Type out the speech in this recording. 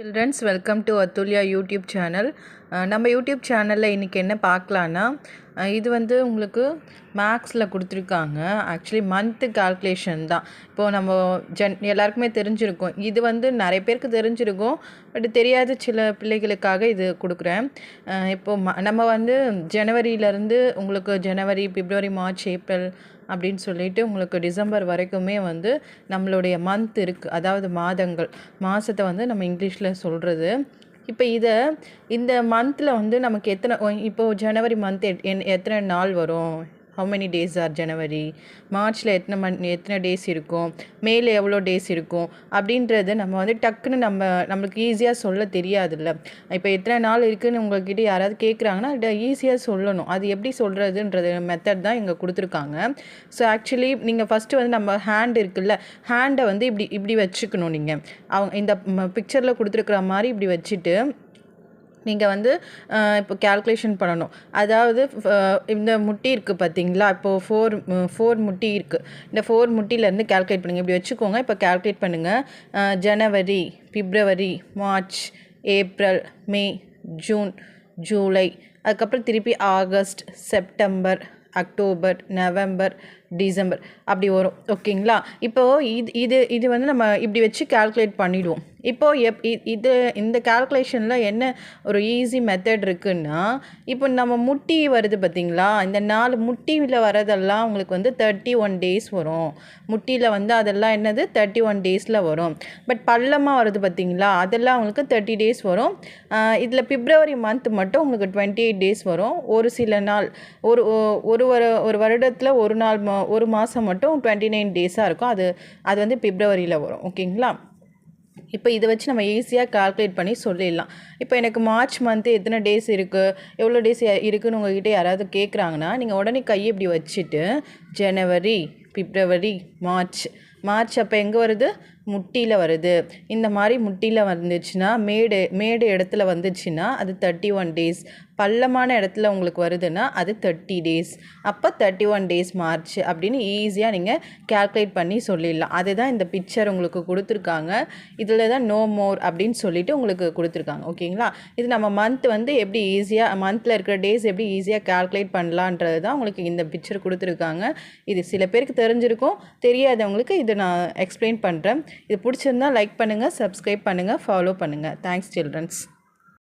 Children's, welcome to Atulya YouTube channel. நம்ம YouTube சேனலில் இன்றைக்கி என்ன பார்க்கலான்னா, இது வந்து உங்களுக்கு மேக்ஸில் கொடுத்துருக்காங்க. ஆக்சுவலி மந்த்து கால்குலேஷன் தான். இப்போது நம்ம எல்லாருக்குமே தெரிஞ்சிருக்கும். இது வந்து நிறைய பேருக்கு தெரிஞ்சிருக்கும், பட் தெரியாத சில பிள்ளைகளுக்காக இது கொடுக்குறேன். இப்போது நம்ம வந்து ஜனவரியிலேருந்து உங்களுக்கு ஜனவரி, பிப்ரவரி, மார்ச், ஏப்ரல் அப்படின்னு சொல்லிட்டு உங்களுக்கு டிசம்பர் வரைக்குமே வந்து நம்மளுடைய மந்த் இருக்குது. அதாவது மாதத்தை வந்து நம்ம இங்கிலீஷில் சொல்கிறது. இப்போ இந்த மந்தில் வந்து நமக்கு இப்போது ஜனவரி மந்த் எத்தனை நாள் வரும், ஹவு மெனி டேஸ் ஆர் ஜனவரி, மார்ச்சில் எத்தனை டேஸ் இருக்கும், மேல எவ்வளோ டேஸ் இருக்கும் அப்படின்றது நம்ம வந்து டக்குன்னு நம்மளுக்கு ஈஸியாக சொல்ல தெரியாதுல்ல. இப்போ எத்தனை நாள் இருக்குதுன்னு உங்கள்கிட்ட யாராவது கேட்குறாங்கன்னா அதை ஈஸியாக சொல்லணும். அது எப்படி சொல்கிறதுன்றது மெத்தட் தான் இங்கே கொடுத்துருக்காங்க. ஸோ ஆக்சுவலி நீங்கள் ஃபஸ்ட்டு வந்து நம்ம ஹேண்ட் இருக்குல்ல, ஹேண்டை வந்து இப்படி வச்சுக்கணும். நீங்கள் இந்த பிக்சரில் கொடுத்துருக்குற மாதிரி இப்படி வச்சுட்டு நீங்கள் வந்து இப்போ கேல்குலேஷன் பண்ணணும். அதாவது இந்த முட்டி இருக்குது பார்த்தீங்களா, இப்போது ஃபோர் முட்டி இருக்குது. இந்த 4 முட்டியிலேருந்து கேல்குலேட் பண்ணுங்கள். இப்படி வச்சுக்கோங்க. இப்போ கேல்குலேட் பண்ணுங்கள். ஜனவரி, பிப்ரவரி, மார்ச், ஏப்ரல், மே, ஜூன், ஜூலை, அதுக்கப்புறம் திருப்பி August, September, October, November, December அப்படி வரும். ஓகேங்களா? இப்போது இது வந்து நம்ம இப்படி வச்சு கேல்குலேட் பண்ணிவிடுவோம். இப்போது இந்த கேல்குலேஷனில் என்ன ஒரு ஈஸி மெத்தட் இருக்குன்னா, இப்போ நம்ம முட்டி வருது பார்த்திங்களா, இந்த 4 முட்டியில் வரதெல்லாம் உங்களுக்கு வந்து 31 டேஸ் வரும். முட்டியில் வந்து அதெல்லாம் என்னது 31 டேஸில் வரும். பட் பள்ளமாக வருது பார்த்திங்களா, அதெல்லாம் உங்களுக்கு 30 டேஸ் வரும். இதில் பிப்ரவரி மந்த் மட்டும் உங்களுக்கு 28 டேஸ் வரும். ஒரு சில நாள் ஒரு வருடத்தில் ஒரு மாதம் மட்டும் 29 டேஸாக இருக்கும். அது வந்து பிப்ரவரியில் வரும். ஓகேங்களா? இப்போ இதை வச்சு நம்ம ஈஸியாக கால்குலேட் பண்ணி சொல்லிடலாம். இப்போ எனக்கு மார்ச் மந்த்து எத்தனை டேஸ் இருக்குது, எவ்வளோ டேஸ் இருக்குதுன்னு உங்கள்கிட்ட யாராவது கேட்குறாங்கன்னா, நீங்கள் உடனே கையை இப்படி வச்சுட்டு ஜனவரி, பிப்ரவரி, மார்ச் அப்போ எங்கே வருது, முட்டியில் வருது. இந்த மாதிரி முட்டியில் வந்துச்சுன்னா, மேடு இடத்துல வந்துச்சுன்னா அது 31 டேஸ். பள்ளமான இடத்துல உங்களுக்கு வருதுன்னா அது 30 டேஸ். அப்போ 31 டேஸ் மார்ச் அப்படின்னு ஈஸியாக நீங்கள் கேல்குலேட் பண்ணி சொல்லிடலாம். அதுதான் இந்த பிக்சர் உங்களுக்கு கொடுத்துருக்காங்க. இதில் தான் நோ மோர் அப்படின்னு சொல்லிட்டு உங்களுக்கு கொடுத்துருக்காங்க. ஓகேங்களா? இது நம்ம மந்த் வந்து எப்படி ஈஸியாக மந்தில் இருக்கிற டேஸ் எப்படி ஈஸியாக கேல்குலேட் பண்ணலான்றது தான் உங்களுக்கு இந்த பிக்சர் கொடுத்துருக்காங்க. இது சில பேருக்கு தெரிஞ்சிருக்கும், தெரியாதவங்களுக்கு இது நான் எக்ஸ்பிளைன் பண்ணுறேன். இது பிடிச்சிருந்தால் லைக் பண்ணுங்கள், சப்ஸ்கிரைப் பண்ணுங்கள், ஃபாலோ பண்ணுங்கள். Thanks children's.